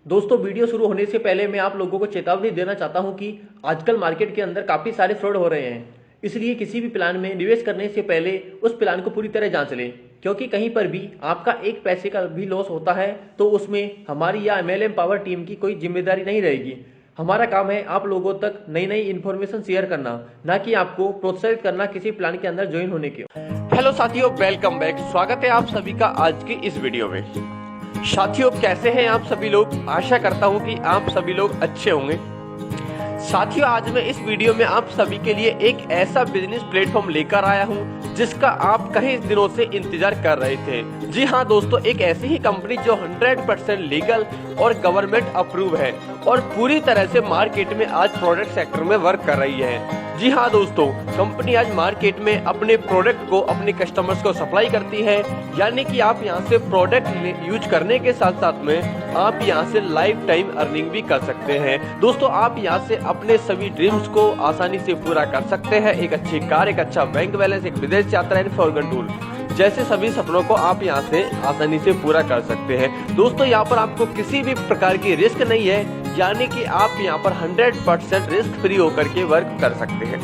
दोस्तों वीडियो शुरू होने से पहले मैं आप लोगों को चेतावनी देना चाहता हूं कि आजकल मार्केट के अंदर काफ़ी सारे फ्रॉड हो रहे हैं। इसलिए किसी भी प्लान में निवेश करने से पहले उस प्लान को पूरी तरह जांच लें, क्योंकि कहीं पर भी आपका एक पैसे का भी लॉस होता है तो उसमें हमारी या MLM पावर टीम की कोई जिम्मेदारी नहीं रहेगी। हमारा काम है आप लोगों तक नई नई इन्फॉर्मेशन शेयर करना, ना कि आपको प्रोत्साहित करना किसी प्लान के अंदर ज्वाइन होने के। हेलो साथियों, वेलकम बैक। स्वागत है आप सभी का आज की इस वीडियो में। साथियों, कैसे हैं आप सभी लोग? आशा करता हूं कि आप सभी लोग अच्छे होंगे। साथियों, आज मैं इस वीडियो में आप सभी के लिए एक ऐसा बिजनेस प्लेटफॉर्म लेकर आया हूं जिसका आप कई दिनों से इंतजार कर रहे थे। जी हां दोस्तों, एक ऐसी ही कंपनी जो 100% लीगल और गवर्नमेंट अप्रूव है और पूरी तरह से मार्केट में आज प्रोडक्ट सेक्टर में वर्क कर रही है। जी हाँ दोस्तों, कंपनी आज मार्केट में अपने प्रोडक्ट को अपने कस्टमर्स को सप्लाई करती है, यानी कि आप यहां से प्रोडक्ट यूज करने के साथ साथ में आप यहां से लाइफ टाइम अर्निंग भी कर सकते हैं। दोस्तों, आप यहां से अपने सभी ड्रीम्स को आसानी से पूरा कर सकते हैं। एक अच्छी कार, एक अच्छा बैंक बैलेंस, एक विदेश यात्रा, फॉरेन टूर जैसे सभी सपनों को आप यहां से आसानी से पूरा कर सकते हैं। दोस्तों, यहां पर आपको किसी भी प्रकार की रिस्क नहीं है, यानी कि आप यहां पर 100% रिस्क फ्री होकर के वर्क कर सकते हैं।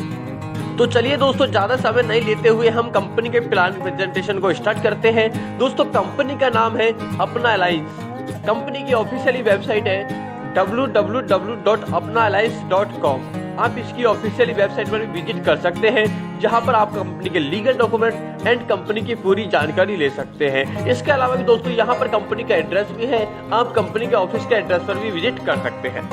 तो चलिए दोस्तों, ज्यादा समय नहीं लेते हुए हम कंपनी के प्लान प्रेजेंटेशन को स्टार्ट करते हैं। दोस्तों, कंपनी का नाम है अपना अलायंस। कंपनी की ऑफिशियली वेबसाइट है www.apnaalliance.com। आप इसकी ऑफिशियली वेबसाइट पर भी विजिट कर सकते हैं, जहां पर आप कंपनी के लीगल डॉक्यूमेंट एंड कंपनी की पूरी जानकारी ले सकते हैं। इसके अलावा भी दोस्तों यहां पर कंपनी का एड्रेस भी है, आप कंपनी के ऑफिस के एड्रेस पर भी विजिट कर सकते हैं।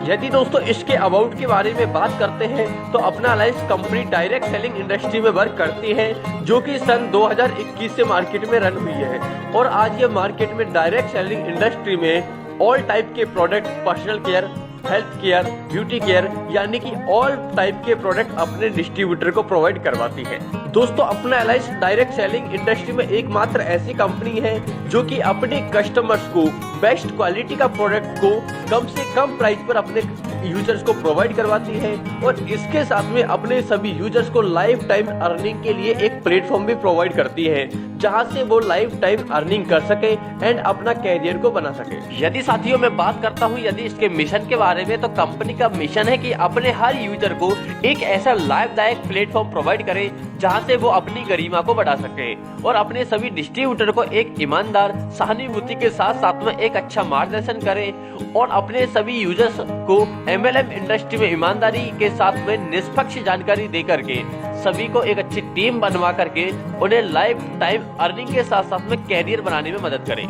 यदि दोस्तों इसके अबाउट के बारे में बात करते हैं तो अपना alliance company direct selling industry में वर्क करती है, जो कि सन 2021 से मार्केट में रन हुई है और आज ये मार्केट में डायरेक्ट सेलिंग इंडस्ट्री में ऑल टाइप के product, personal care, health care, beauty care, यानी कि ऑल टाइप के प्रोडक्ट अपने डिस्ट्रीब्यूटर को प्रोवाइड करवाती है। दोस्तों, अपना अलायंस डायरेक्ट सेलिंग इंडस्ट्री में एकमात्र ऐसी कंपनी है जो कि अपने कस्टमर्स को बेस्ट क्वालिटी का प्रोडक्ट को कम से कम प्राइस पर अपने यूजर्स को प्रोवाइड करवाती है और इसके साथ में अपने सभी यूजर्स को लाइफ टाइम अर्निंग के लिए एक प्लेटफॉर्म भी प्रोवाइड करती है, जहां से वो लाइफ टाइम अर्निंग कर सके एंड अपना कैरियर को बना सके। यदि साथियों मैं बात करता हूं यदि इसके मिशन के बारे में, तो कंपनी का मिशन है कि अपने हर यूजर को एक ऐसा लाभदायक प्लेटफॉर्म प्रोवाइड करे जहां से वो अपनी गरिमा को बढ़ा सके और अपने सभी डिस्ट्रीब्यूटर को एक ईमानदार सहानुभूति के साथ साथ में एक अच्छा मार्गदर्शन करे और अपने सभी यूजर्स को MLM इंडस्ट्री में ईमानदारी के साथ में निष्पक्ष जानकारी दे करके सभी को एक अच्छी टीम बनवा करके उन्हें लाइफ टाइम अर्निंग के साथ साथ में कैरियर बनाने में मदद करें।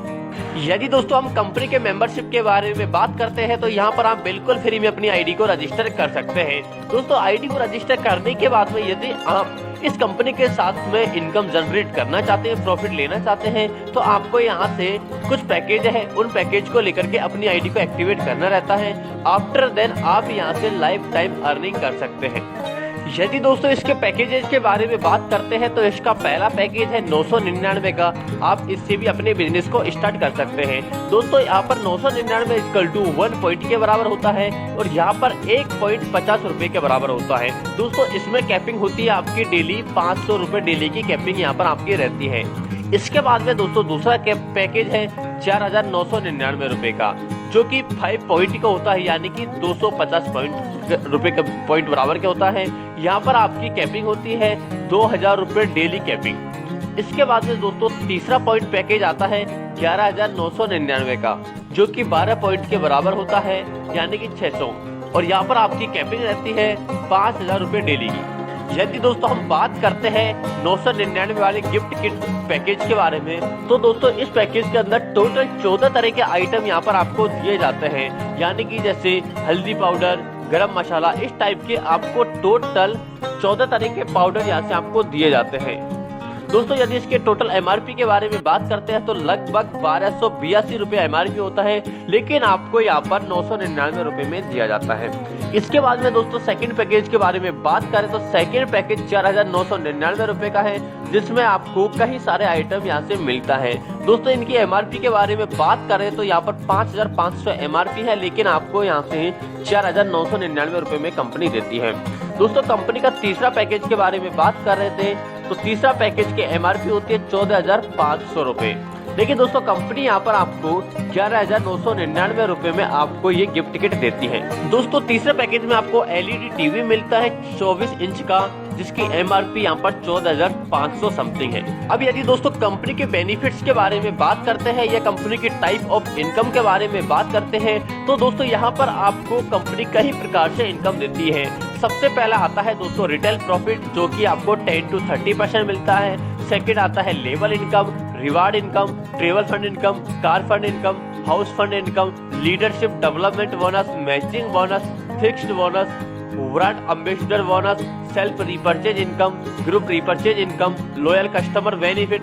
यदि दोस्तों हम कंपनी के मेंबरशिप के बारे में बात करते हैं तो यहाँ पर आप बिल्कुल फ्री में अपनी आईडी को रजिस्टर कर सकते हैं। दोस्तों, आईडी को रजिस्टर करने के बाद में यदि आप इस कंपनी के साथ में इनकम जनरेट करना चाहते हैं, प्रॉफिट लेना चाहते हैं, तो आपको यहाँ से कुछ पैकेज है, उन पैकेज को लेकर के अपनी आईडी को एक्टिवेट करना रहता है। आफ्टर देन आप यहाँ से लाइफ टाइम अर्निंग कर सकते हैं। यदि दोस्तों इसके पैकेजेस के बारे में बात करते हैं तो इसका पहला पैकेज है 999 का। आप इससे भी अपने बिजनेस को स्टार्ट कर सकते हैं। दोस्तों, यहाँ पर 999 इक्वल टू 1 पॉइंट के बराबर होता है और यहाँ पर 1.50 रुपए के बराबर होता है। दोस्तों, इसमें कैपिंग होती है आपकी डेली 500 रुपए डेली की कैपिंग यहाँ पर आपकी रहती है। इसके बाद में दोस्तों दूसरा पैकेज है 4,999 रुपए का, जो कि 5 पॉइंट का होता है, यानी कि 250 रुपए का पॉइंट बराबर के होता है। यहाँ पर आपकी कैपिंग होती है 2,000 रुपए डेली कैपिंग। इसके बाद में दोस्तों तीसरा पॉइंट पैकेज आता है 11,999 का, जो कि 12 पॉइंट के बराबर होता है, यानी कि 600 और यहाँ पर आपकी कैपिंग रहती है 5,000 रुपए डेली की। यदि दोस्तों हम बात करते हैं 999 वाले गिफ्ट किट पैकेज के बारे में, तो दोस्तों इस पैकेज के अंदर टोटल 14 तरह के आइटम यहाँ पर आपको दिए जाते हैं, यानी कि जैसे हल्दी पाउडर, गरम मसाला, इस टाइप के आपको टोटल 14 तरह के पाउडर यहाँ से आपको दिए जाते हैं। दोस्तों, यदि इसके टोटल MRP के बारे में बात करते हैं तो लगभग 1282 रुपए MRP होता है, लेकिन आपको यहाँ पर 999 रुपए में दिया जाता है। इसके बाद में दोस्तों सेकंड पैकेज के बारे में बात करें तो सेकंड पैकेज 4,999 रुपए का है, जिसमें आपको कई सारे आइटम यहाँ से मिलता है। दोस्तों, इनकी MRP के बारे में बात करें तो यहाँ पर 5,500 MRP है, लेकिन आपको यहाँ से 4,999 रुपए में कंपनी देती है। दोस्तों, कंपनी का तीसरा पैकेज के बारे में बात कर रहे थे तो तीसरा पैकेज की MRP होती है 14,500 रुपए। देखिए दोस्तों, कंपनी यहाँ पर आपको 11,999 रुपए में आपको ये गिफ्ट टिकट देती है। दोस्तों तीसरे पैकेज में आपको एलईडी टीवी मिलता है 24 इंच का, जिसकी एमआरपी यहाँ पर 14,500 समथिंग है। अब यदि दोस्तों कंपनी के बेनिफिट्स के बारे में बात करते हैं या कंपनी की टाइप ऑफ इनकम के बारे में बात करते हैं, तो दोस्तों यहाँ पर आपको कंपनी कई प्रकार से इनकम देती है। सबसे पहला आता है दोस्तों रिटेल प्रॉफिट, जो कि आपको 10 to 30% मिलता है। सेकंड आता है level income, reward income, travel fund income, car fund income, house fund income, leadership development bonus, matching bonus, fixed bonus, brand ambassador bonus, self repurchase income, group repurchase income, loyal customer benefit,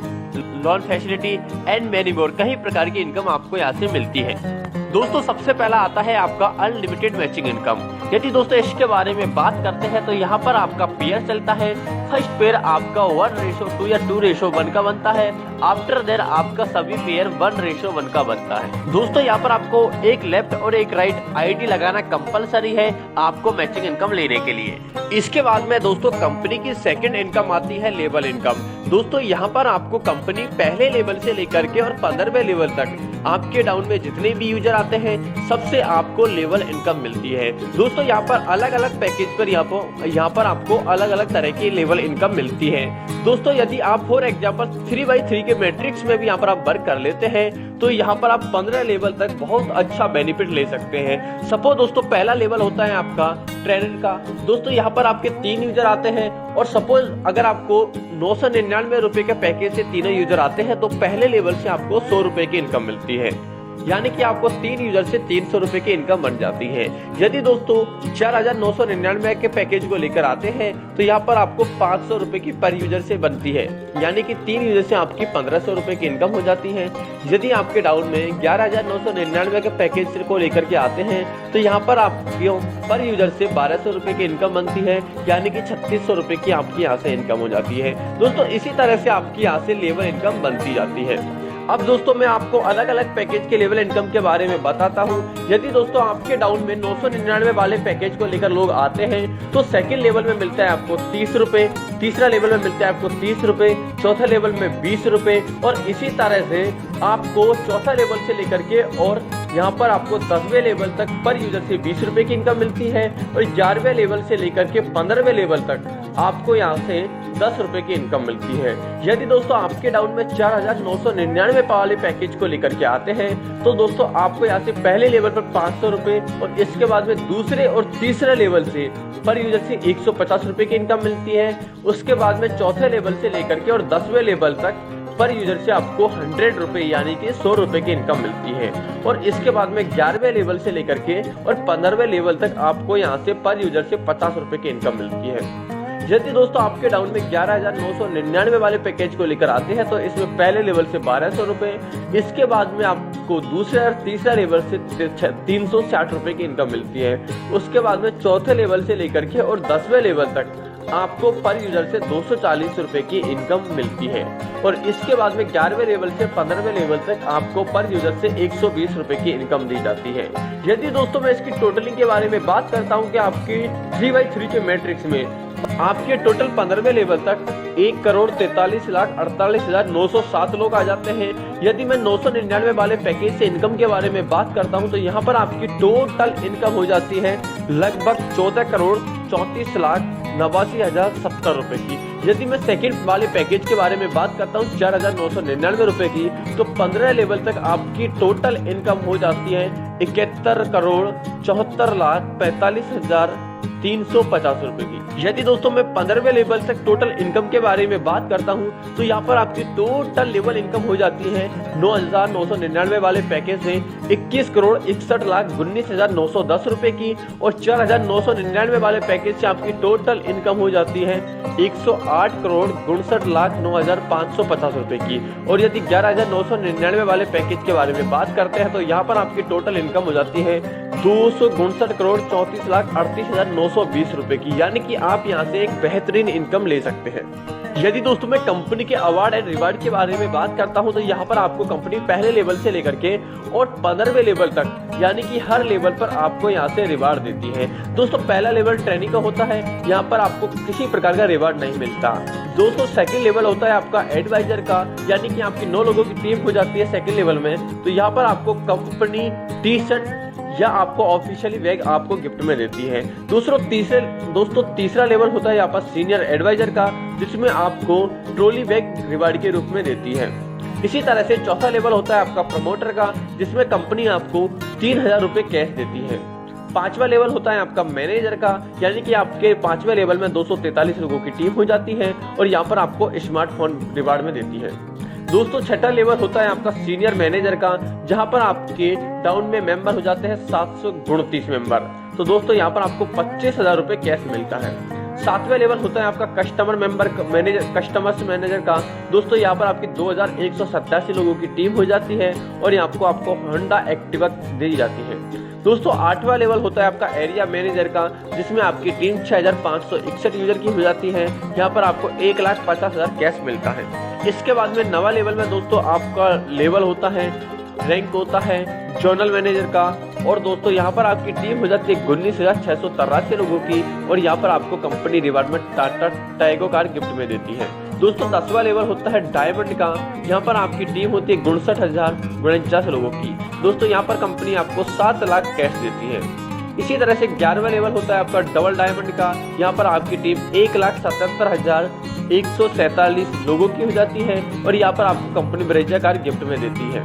loan facility and many more. कई प्रकार की income आपको यहाँ से मिलती है। दोस्तों सबसे पहला आता है आपका अनलिमिटेड मैचिंग इनकम। यदि दोस्तों इसके बारे में बात करते हैं तो यहाँ पर आपका पेयर चलता है। फर्स्ट पेयर आपका 1:2 या 2:1 का बनता है। आफ्टर देयर आपका सभी पेयर 1:1 का बनता है। दोस्तों यहाँ पर आपको एक लेफ्ट और एक राइट आईडी लगाना कंपलसरी है आपको मैचिंग इनकम लेने के लिए। इसके बाद में दोस्तों कंपनी की सेकंड इनकम आती है लेवल इनकम। दोस्तों यहाँ पर आपको कंपनी पहले लेवल से लेकर के और 15वें लेवल तक आपके डाउन में जितने भी यूजर आते हैं सबसे आपको लेवल इनकम मिलती है। दोस्तों यहाँ पर अलग अलग पैकेज पर यहाँ पर आपको अलग अलग तरह की लेवल इनकम मिलती है। दोस्तों यदि आप फॉर एग्जांपल 3x3 के मैट्रिक्स में भी यहाँ पर आप वर्क कर लेते हैं तो यहाँ पर आप 15 लेवल तक बहुत अच्छा बेनिफिट ले सकते हैं। सपोज दोस्तों पहला लेवल होता है आपका ट्रेनर का। दोस्तों यहाँ पर आपके 3 यूजर आते हैं और सपोज अगर आपको 999 रुपए के पैकेज से 3 यूजर आते हैं तो पहले लेवल से आपको 100 रुपए की इनकम मिलती है, यानी कि आपको 3 यूजर से 300 रुपए की इनकम बन जाती है। यदि दोस्तों 4,999 के पैकेज को लेकर आते हैं तो यहाँ पर आपको 500 रुपए की पर यूजर से बनती है, यानी कि 3 यूजर से आपकी 1500 रुपए की इनकम हो जाती है। यदि आपके डाउन में 11,999 के पैकेज को लेकर के आते हैं तो यहाँ पर आपको पर यूजर से 1200 रुपए की इनकम बनती है, यानी कि 3600 रुपए की आपकी यहाँ से इनकम हो जाती है। दोस्तों इसी तरह से आपकी यहाँ से लेवल इनकम बनती जाती है। अब दोस्तों मैं आपको अलग अलग पैकेज के लेवल इनकम के बारे में बताता हूँ। यदि दोस्तों आपके डाउन में 999 वाले पैकेज को लेकर लोग आते हैं तो सेकंड लेवल में मिलता है आपको 30 रुपए, तीसरा लेवल में मिलता है आपको 30 रुपए, चौथा लेवल में 20 रुपए और इसी तरह से आपको चौथा लेवल से लेकर के और यहाँ पर आपको 10वें लेवल तक पर यूजर से 20 रुपए की इनकम मिलती है और 11वें लेवल से लेकर के 15वें लेवल तक आपको यहाँ से 10 रुपए की इनकम मिलती है। यदि दोस्तों आपके डाउन में 4,999 वाले पैकेज को लेकर के आते हैं तो दोस्तों आपको यहाँ से पहले लेवल पर 500 रुपए और इसके बाद में दूसरे और तीसरे लेवल से पर यूजर से 150 रुपए की इनकम मिलती है। उसके बाद में चौथे लेवल से लेकर के और 10वें लेवल तक पर यूजर से आपको 100 रुपए यानी कि 100 रुपए की इनकम मिलती है और इसके बाद में 11वें लेवल से लेकर के और 15वें लेवल तक आपको यहाँ से पर यूजर से 50 रुपए की इनकम मिलती है। यदि दोस्तों आपके डाउन में 11,999 वाले पैकेज को लेकर आते हैं तो इसमें पहले लेवल से 1200 रुपए, इसके बाद में आपको दूसरे और तीसरा लेवल से 360 रुपए की इनकम मिलती है। उसके बाद में चौथे लेवल से लेकर के और 10वें लेवल तक आपको पर यूजर से 240 रुपए की इनकम मिलती है और इसके बाद में 11वें लेवल से 15वें लेवल तक आपको पर यूजर से 120 रुपए की इनकम दी जाती है। यदि दोस्तों मैं इसकी टोटलिंग के बारे में बात करता हूं कि आपकी 3x3 के मैट्रिक्स में आपके टोटल 15वें लेवल तक 1,43,48,907 लोग आ जाते हैं। यदि मैं 999 वाले पैकेज से इनकम के बारे में बात करता हूं तो यहाँ पर आपकी टोटल इनकम हो जाती है लगभग 14,34,89,070 रुपए की। यदि मैं सेकंड वाले पैकेज के बारे में बात करता हूँ 4,999 रुपए की तो 15 लेवल तक आपकी टोटल इनकम हो जाती है 71,74,45,350 रुपए की। यदि दोस्तों मैं 15वें लेवल तक टोटल इनकम के बारे में बात करता हूं तो यहाँ पर आपकी टोटल लेवल इनकम हो जाती है 9,999 वाले पैकेज से 21,61,19,910 रुपए की और 4,999 वाले पैकेज से आपकी टोटल इनकम हो जाती है 108,59,09,550 रुपए की। और यदि 11,999 वाले पैकेज के बारे में बात करते हैं तो यहाँ पर आपकी टोटल इनकम हो जाती है 259,34,38,920 रुपए की, यानी कि ताकि आप यहाँ से एक बेहतरीन इनकम ले सकते हैं। यदि दोस्तों मैं कंपनी के अवार्ड एंड रिवार्ड के बारे में बात करता हूं तो यहाँ पर आपको कंपनी पहले लेवल से लेकर के और 15वें लेवल तक यानी कि हर लेवल पर आपको यहाँ से रिवार्ड देती है। दोस्तों पहला लेवल ट्रेनिंग का होता है, यहाँ पर आपको किसी प्रकार का रिवार्ड नहीं मिलता। दोस्तों सेकंड लेवल होता है आपका एडवाइजर का, यानी कि आपकी 9 लोगों की टीम हो जाती है सेकंड लेवल में, तो यहाँ पर आपको कंपनी टी शर्ट या आपको ऑफिशियली बैग आपको गिफ्ट में देती है। दोस्तों तीसरा लेवल होता है यहाँ पर सीनियर एडवाइजर का, जिसमें आपको ट्रॉली बैग रिवार्ड के रूप में देती है। इसी तरह से चौथा लेवल होता है आपका प्रमोटर का, जिसमें कंपनी आपको 3000 रुपये कैश देती है। पांचवा लेवल होता है आपका मैनेजर का, यानी कि आपके 5वें लेवल में 243 लोगों की टीम हो जाती है और यहाँ पर आपको स्मार्टफोन रिवार्ड में देती है। दोस्तों छठा लेवल होता है आपका सीनियर मैनेजर का, जहां पर आपके टाउन में मेंबर हो जाते हैं 729 मेंबर। तो दोस्तों यहाँ पर आपको 25,000 रुपये कैश मिलता है। 7वां लेवल होता है आपका कस्टमर्स मैनेजर का। दोस्तों यहाँ पर आपकी 2187 लोगों की टीम हो जाती है और यहाँ आपको होंडा एक्टिवा दी जाती है। दोस्तों 8वां लेवल होता है आपका एरिया मैनेजर का, जिसमें आपकी टीम 6561 यूजर की हो जाती है। यहाँ पर आपको 1,50,000 कैश मिलता है। इसके बाद में 9वां लेवल में दोस्तों आपका लेवल होता है, रैंक होता है जोनल मैनेजर का, और दोस्तों यहाँ पर आपकी टीम हो जाती है 19,683 लोगों की और यहाँ पर आपको कंपनी रिवार्ड में टाटा टैगो कार गिफ्ट में देती है। दोस्तों 10वां लेवल होता है डायमंड का, यहाँ पर आपकी टीम होती है 59,049 लोगों की। दोस्तों यहाँ पर कंपनी आपको 7 लाख कैश देती है। इसी तरह से 11वां लेवल होता है आपका डबल डायमंड का, यहाँ पर आपकी टीम 1,77,147 लोगों की हो जाती है और यहाँ पर आपको कंपनी ब्रेजा कार गिफ्ट में देती है।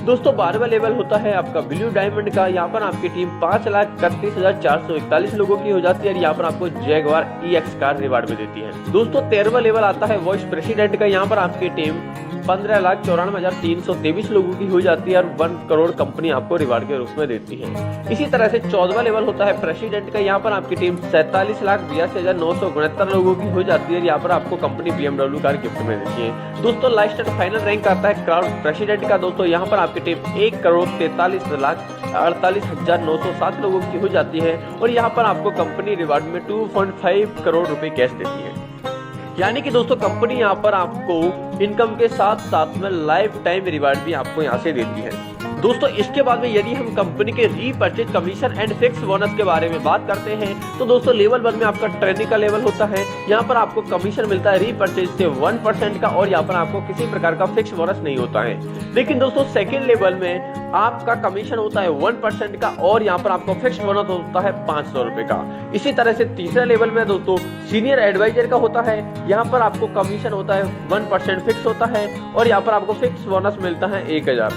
दोस्तों 12वां लेवल होता है आपका ब्लू डायमंड का, यहाँ पर आपकी टीम 5,31,441 लोगों की हो जाती है और यहाँ पर आपको जैगवार EX कार रिवार्ड में देती है। दोस्तों 13वां लेवल आता है वाइस प्रेसिडेंट का, यहाँ पर आपकी टीम 15,94,323 लोगों की हो जाती है और 1 करोड़ कंपनी आपको रिवार्ड के रूप में देती है। इसी तरह से 14वां लेवल होता है प्रेसिडेंट का, यहाँ पर आपकी टीम 47,82,969 लोगों की हो जाती है और यहाँ पर आपको कंपनी BMW कार गिफ्ट में देती है। दोस्तों लास्ट एंड फाइनल रैंक आता है क्राउड प्रेसिडेंट का। दोस्तों यहाँ पर आपकी टीम 1,43,48,907 लोगों की हो जाती है और यहाँ पर आपको कंपनी रिवार्ड में 2.5 करोड़ रुपए कैश देती है। यानी कि दोस्तों कंपनी यहाँ पर आपको इनकम के साथ साथ में लाइफ टाइम रिवार्ड भी आपको यहाँ से देती है। दोस्तों इसके बाद में यदि हम कंपनी के repurchase commission and fix bonus के बारे में बात करते हैं तो दोस्तों लेवल 1 में आपका ट्रेनिंग का लेवल होता है। यहाँ पर आपको कमीशन मिलता है रीपर्चेज से 1% का और यहाँ पर आपको किसी प्रकार का फिक्स बोनस नहीं होता है। लेकिन दोस्तों सेकेंड लेवल में आपका कमीशन होता है 1% का और यहाँ पर आपको फिक्स बोनस होता है 500 रुपए का। इसी तरह से तीसरा लेवल में दोस्तों सीनियर एडवाइजर का होता है, यहाँ पर आपको कमीशन होता है 1% फिक्स होता है और यहाँ पर आपको फिक्स बोनस मिलता है 1000।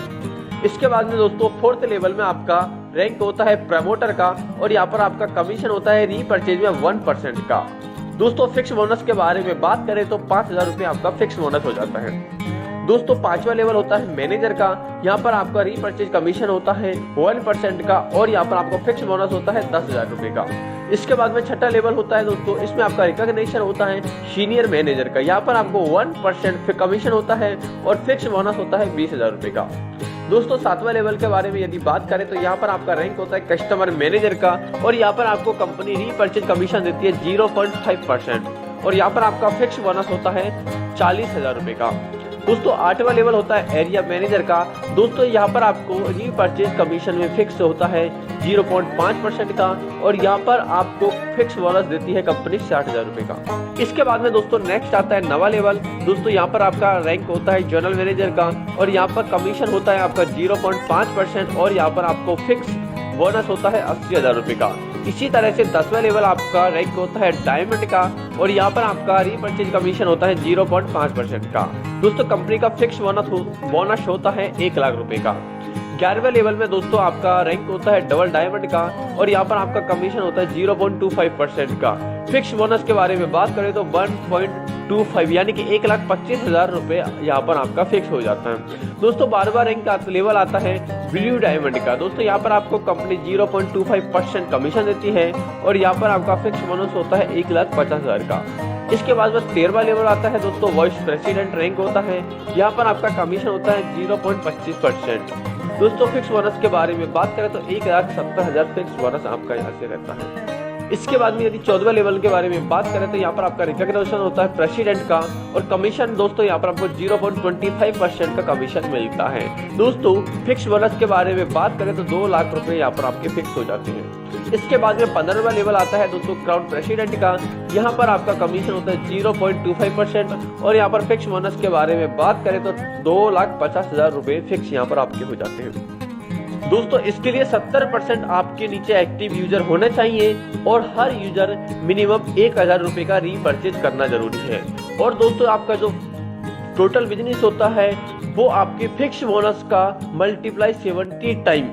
इसके बाद में दोस्तों फोर्थ लेवल में आपका रैंक होता है प्रमोटर का और यहाँ पर आपका कमीशन होता है रीपर्चेज में 1% का। दोस्तों फिक्स बोनस के बारे में बात करें तो 5,000 रुपये आपका फिक्स बोनस हो जाता है। दोस्तों 5वां लेवल होता है मैनेजर का, यहाँ पर आपका रीपर्चेज कमीशन होता है 1% का और यहाँ पर आपको फिक्स बोनस होता है 10,000 रुपये का। इसके बाद में छठा लेवल होता है दोस्तों, इसमें आपका रिकॉग्निशन होता है सीनियर मैनेजर का, यहाँ पर आपको 1% कमीशन होता है और फिक्स बोनस होता है 20,000 रुपये का। दोस्तों 7वां लेवल के बारे में यदि बात करें तो यहाँ पर आपका रैंक होता है कस्टमर मैनेजर का और यहाँ पर आपको कंपनी रीपर्चेज कमीशन देती है 0.5% और यहाँ पर आपका फिक्स बोनस होता है 40,000 रुपये का। दोस्तों 8वां लेवल होता है एरिया मैनेजर का। दोस्तों यहाँ पर आपको रीपर्चेज कमीशन में फिक्स होता है 0.5% का और यहाँ पर आपको फिक्स बोनस देती है कंपनी 60,000 रुपये का। इसके बाद में दोस्तों नेक्स्ट आता है 9वां लेवल। दोस्तों यहाँ पर आपका रैंक होता है जनरल मैनेजर का और यहाँ पर कमीशन होता है आपका 0.5% और यहाँ पर आपको फिक्स बोनस होता है 80,000 रुपये का। इसी तरह से 10वां लेवल आपका रैंक होता है डायमंड का और यहाँ पर आपका रीपर्चेज कमीशन होता है 0.5% का। दोस्तों कंपनी का फिक्स बोनस होता है 1 लाख रुपए का। 11वें लेवल में दोस्तों आपका रैंक होता है डबल डायमंड का और यहाँ पर आपका कमीशन होता है 0.25% का। फिक्स बोनस के बारे में बात करें तो 1.25 यानी कि 1,25,000 रुपये यहाँ पर आपका फिक्स हो जाता है। दोस्तों 12वां रैंक का लेवल आता है ब्लू डायमंड का। दोस्तों यहाँ पर आपको कंपनी 0.25% कमीशन देती है और यहाँ पर आपका फिक्स बोनस होता है 1,50,000 का। इसके बाद में 13वां लेवल आता है दोस्तों वाइस प्रेसिडेंट रैंक होता है, यहाँ पर आपका कमीशन होता है 0.25%। दोस्तों फिक्स बोनस के बारे में बात करें तो 1,70,000 फिक्स बोनस आपका यहाँ से रहता है। इसके बाद में यदि 14वें लेवल के बारे में बात करें तो यहाँ पर आपका रिकॉग्निशन होता है प्रेसिडेंट का, और कमीशन दोस्तों यहाँ पर आपको 0.25% का कमीशन मिलता है। दोस्तों फिक्स बोनस के बारे में बात करें तो 2 लाख रुपए यहाँ पर आपके फिक्स हो जाते हैं। इसके बाद में 15वां लेवल आता है दोस्तों क्राउन प्रेसिडेंट का। यहाँ पर आपका कमीशन होता है 0.25%, और यहाँ पर फिक्स बोनस के बारे में बात करें तो 2,50,000 रुपए फिक्स यहाँ पर आपके हो जाते हैं। दोस्तों इसके लिए 70% आपके नीचे एक्टिव यूजर होने चाहिए, और हर यूजर मिनिमम 1,000 रुपए का रीपरचेज करना जरूरी है। और दोस्तों आपका जो टोटल बिजनेस होता है वो आपके फिक्स बोनस का मल्टीप्लाई 70 टाइम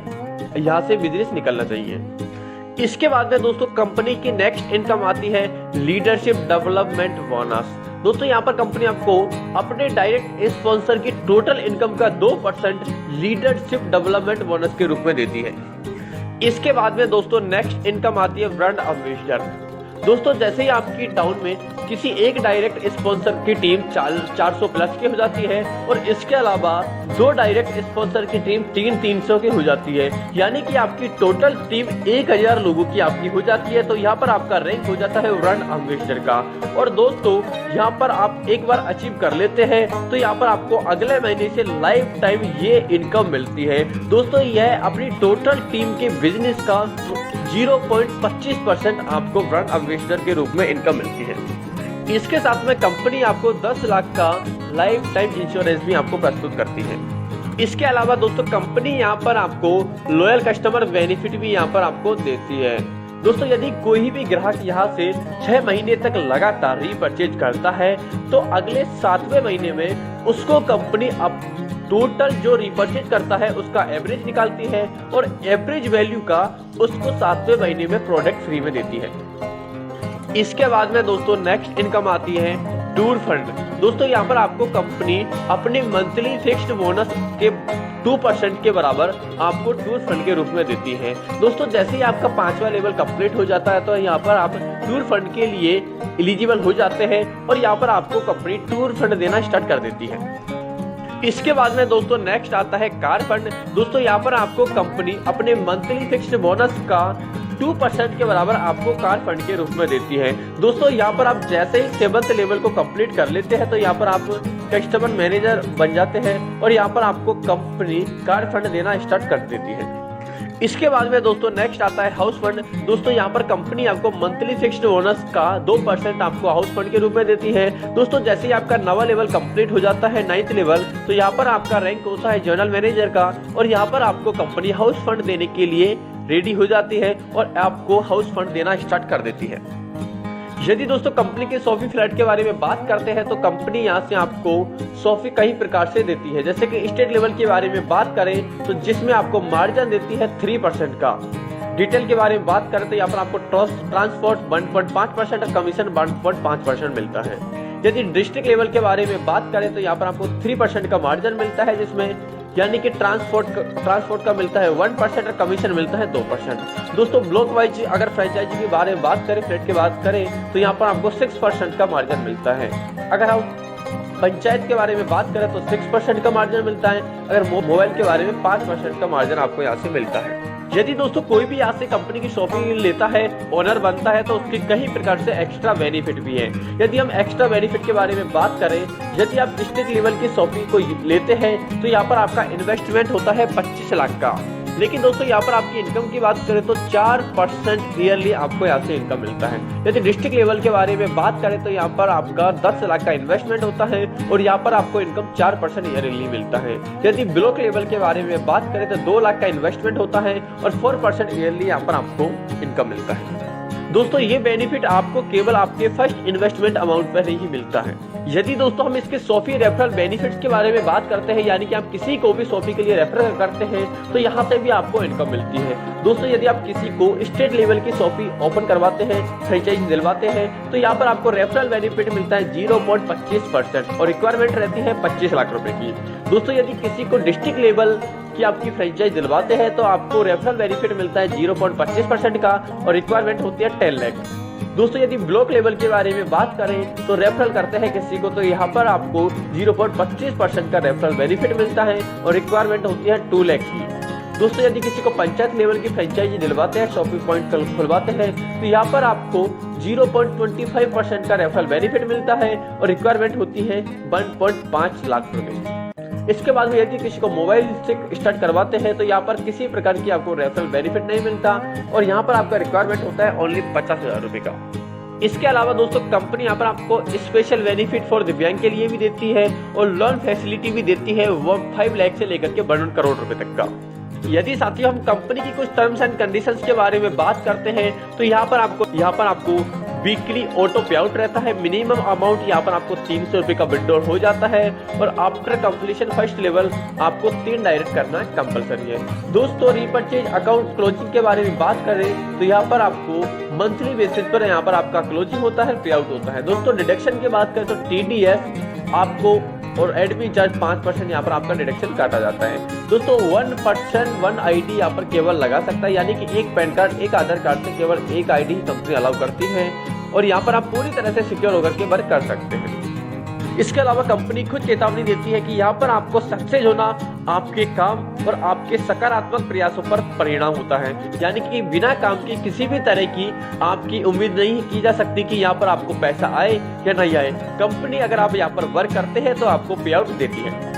यहाँ से बिजनेस निकलना चाहिए। इसके बाद में दोस्तों कंपनी की नेक्स्ट इनकम आती है लीडरशिप डेवलपमेंट बोनस। दोस्तों यहाँ पर कंपनी आपको अपने डायरेक्ट स्पॉन्सर की टोटल इनकम का 2% लीडरशिप डेवलपमेंट बोनस के रूप में देती है। इसके बाद में दोस्तों नेक्स्ट इनकम आती है ब्रांड एम्बेसडर। दोस्तों जैसे ही आपकी टाउन में किसी एक डायरेक्ट स्पॉन्सर की टीम 400 प्लस की हो जाती है, और इसके अलावा 2 डायरेक्ट स्पॉन्सर की टीम 300 की हो जाती है, यानी कि आपकी टोटल टीम 1000 लोगों की आपकी हो जाती है, तो यहाँ पर आपका रैंक हो जाता है ब्रांड एम्बेसडर का। और दोस्तों यहाँ पर आप एक बार अचीव कर लेते हैं तो यहाँ पर आपको अगले महीने से लाइफ टाइम ये इनकम मिलती है। दोस्तों यह अपनी टोटल टीम के बिजनेस का 0.25% आपको ब्रांड एम्बेसडर के रूप में इनकम मिलती है। इसके साथ में कंपनी आपको 10 लाख का लाइफ टाइम इंश्योरेंस भी आपको प्रस्तुत करती है। इसके अलावा दोस्तों कंपनी यहाँ पर आपको लॉयल कस्टमर बेनिफिट भी यहाँ पर आपको देती है। दोस्तों यदि कोई भी ग्राहक यहाँ से 6 महीने तक लगातार रीपरचेज करता है तो अगले 7वें महीने में उसको कंपनी अब टोटल जो रीपरचेज करता है उसका एवरेज निकालती है, और एवरेज वैल्यू का उसको 7वें महीने में प्रोडक्ट फ्री में देती है। इसके बाद में दोस्तों नेक्स्ट इनकम आती है टूर फंड। दोस्तों यहाँ पर आपको कंपनी अपने मंथली फिक्स्ड बोनस के 2% के बराबर आपको टूर फंड के रूप में देती है। दोस्तों जैसे ही आपका 5वां लेवल कंप्लीट हो जाता है तो यहाँ पर आप टूर फंड के लिए एलिजिबल हो जाते हैं, और यहाँ पर आपको कंपनी टूर फंड देना स्टार्ट कर देती है। इसके बाद में दोस्तों नेक्स्ट आता है कार फंड। दोस्तों यहाँ पर आपको कंपनी अपने मंथली फिक्स्ड बोनस का 2% के बराबर आपको कार फंड के रूप में देती है। दोस्तों यहाँ पर आप जैसे ही 7th लेवल को कंप्लीट कर लेते हैं तो यहाँ पर आप कस्टमर मैनेजर बन जाते हैं, और यहाँ पर आपको कंपनी कार फंड देना स्टार्ट कर देती है। इसके बाद में दोस्तों नेक्स्ट आता है हाउस फंड। दोस्तों यहाँ पर कंपनी आपको मंथली फिक्स्ड बोनस का 2% आपको हाउस फंड के रूप में देती है। दोस्तों जैसे ही आपका 9वां लेवल कंप्लीट हो जाता है 9th लेवल, तो यहाँ पर आपका रैंक होता है जनरल मैनेजर का, और यहाँ पर आपको कंपनी हाउस फंड देने के लिए रेडी हो जाती है और आपको हाउस फंड देना स्टार्ट कर देती है। यदि दोस्तों कंपनी के सोफी फ्लैट के बारे में बात करते हैं तो कंपनी यहाँ से आपको सोफी कई प्रकार से देती है। जैसे कि स्टेट लेवल के बारे में बात करें तो जिसमें आपको मार्जिन देती है 3% का। डिटेल के बारे में बात करें तो यहाँ पर आपको ट्रांसपोर्ट 1.5% और कमीशन 1.5% मिलता है। यदि डिस्ट्रिक्ट लेवल के बारे में बात करें तो यहाँ पर आपको 3% का मार्जिन मिलता है, जिसमें यानी कि ट्रांसपोर्ट का मिलता है 1% और कमीशन मिलता है 2%। दोस्तों ब्लॉक वाइज अगर फ्रेंचाइजी के बारे में बात करें, फ्लैट की बात करें तो यहाँ पर आपको 6% का मार्जिन मिलता है। अगर हम पंचायत के बारे में बात करें तो 6% का मार्जिन मिलता है। अगर मोबाइल के बारे में 5% का मार्जिन आपको यहाँ से मिलता है। यदि दोस्तों कोई भी यहाँ से कंपनी की शॉपिंग लेता है, ओनर बनता है, तो उसके कई प्रकार से एक्स्ट्रा बेनिफिट भी है। यदि हम एक्स्ट्रा बेनिफिट के बारे में बात करें, यदि आप डिस्ट्रिक्ट लेवल की शॉपिंग को लेते हैं तो यहाँ पर आपका इन्वेस्टमेंट होता है 25 लाख का। लेकिन दोस्तों यहाँ पर आपकी इनकम की बात करें तो 4% ईयरली आपको यहाँ से इनकम मिलता है। यदि डिस्ट्रिक्ट लेवल के बारे में बात करें तो यहाँ पर आपका 10 लाख का इन्वेस्टमेंट होता है और यहाँ पर आपको इनकम 4% ईयरली मिलता है। यदि ब्लॉक लेवल के बारे में बात करें तो 2 लाख का इन्वेस्टमेंट होता है और 4% ईयरली यहाँ पर आपको इनकम मिलता है। दोस्तों ये बेनिफिट आपको केवल आपके फर्स्ट इन्वेस्टमेंट अमाउंट पर ही मिलता है। यदि दोस्तों हम इसके सोफी रेफरल बेनिफिट्स के बारे में बात करते हैं, यानी कि आप किसी को भी सोफी के लिए रेफर करते हैं तो यहाँ से भी आपको इनकम मिलती है। दोस्तों यदि आप किसी को स्टेट लेवल की सोफी ओपन करवाते हैं, फ्रेंचाइजी दिलवाते हैं, तो यहाँ पर आपको रेफरल बेनिफिट मिलता है 0.25% और रिक्वायरमेंट रहती है 25 लाख रुपए की। दोस्तों यदि किसी को डिस्ट्रिक्ट लेवल की आपकी फ्रेंचाइज दिलवाते हैं तो आपको रेफरल बेनिफिट मिलता है 0.25% का और रिक्वायरमेंट होती है 10 लाख। दोस्तों यदि ब्लॉक लेवल के बारे में बात करें तो रेफरल करते हैं किसी को तो यहाँ पर आपको 0.25% का रेफरल बेनिफिट मिलता है और रिक्वायरमेंट होती है 2 लाख की। दोस्तों यदि किसी को पंचायत लेवल की फ्रेंचाइजी दिलवाते हैं, शॉपिंग पॉइंट खुलवाते हैं, तो यहाँ पर आपको 0.25% का रेफरल बेनिफिट मिलता है और रिक्वायरमेंट होती है 1.5 लाख रुपए। इसके बाद में यदि किसी को मोबाइल से स्टार्ट करवाते हैं तो यहाँ पर किसी प्रकार की आपको रेफरल बेनिफिट नहीं मिलता और यहाँ पर आपका रिक्वायरमेंट होता है ओनली 50,000 रुपए का। इसके अलावा दोस्तों कंपनी यहाँ पर आपको स्पेशल बेनिफिट फॉर दिव्यांग के लिए भी देती है और लोन फैसिलिटी भी देती है 5 लाख से लेकर के 1 करोड़ रुपए तक का। यदि साथियों हम कंपनी की कुछ टर्म्स एंड कंडीशंस के बारे में बात करते हैं तो यहाँ पर आपको वीकली ऑटो पे आउट रहता है। मिनिमम अमाउंट यहाँ पर आपको 300 रुपए का विड्रॉल हो जाता है और आफ्टर कंप्लीशन फर्स्ट लेवल आपको 3 डायरेक्ट करना कंपलसरी है। दोस्तों रीपरचेज अकाउंट क्लोजिंग के बारे में बात करें तो यहाँ पर आपको मंथली बेसिस पर यहाँ पर आपका क्लोजिंग होता है, पे आउट होता है। दोस्तों डिडक्शन की बात करें तो TDS आपको और एडमिन चार्ज 5% यहाँ पर आपका डिडक्शन काटा जाता है। दोस्तों 1% 1 ID यहाँ पर केवल लगा सकता है, यानी कि एक पैन कार्ड एक आधार कार्ड से केवल एक ID कंपनी अलाउ करती है और यहाँ पर आप पूरी तरह से सिक्योर होकर के वर्क कर सकते हैं। इसके अलावा कंपनी खुद चेतावनी देती है कि यहाँ पर आपको सक्सेस होना आपके काम और आपके सकारात्मक प्रयासों पर परिणाम होता है, यानी कि बिना काम की किसी भी तरह की आपकी उम्मीद नहीं की जा सकती कि यहाँ पर आपको पैसा आए या नहीं आए। कंपनी अगर आप यहाँ पर वर्क करते हैं तो आपको पे आउट देती है।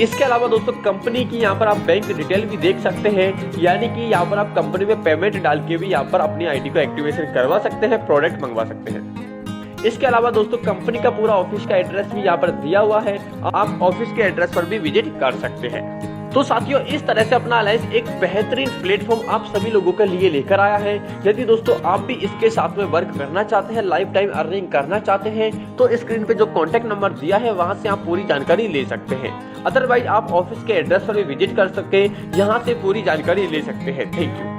इसके अलावा दोस्तों कंपनी की यहाँ पर आप बैंक डिटेल भी देख सकते हैं, यानी कि यहाँ पर आप कंपनी में पेमेंट डाल के भी यहाँ पर अपनी ID को एक्टिवेशन करवा सकते हैं, प्रोडक्ट मंगवा सकते हैं। इसके अलावा दोस्तों कंपनी का पूरा ऑफिस का एड्रेस भी यहाँ पर दिया हुआ है, आप ऑफिस के एड्रेस पर भी विजिट कर सकते हैं। तो साथियों इस तरह से अपना अलायंस एक बेहतरीन प्लेटफॉर्म आप सभी लोगों के लिए लेकर आया है। यदि दोस्तों आप भी इसके साथ में वर्क करना चाहते हैं, लाइफ टाइम अर्निंग करना चाहते हैं, तो स्क्रीन पे जो कॉन्टैक्ट नंबर दिया है वहां से आप पूरी जानकारी ले सकते हैं। अदरवाइज आप ऑफिस के एड्रेस पर भी विजिट कर सकते हैं, यहाँ से पूरी जानकारी ले सकते हैं। Thank you.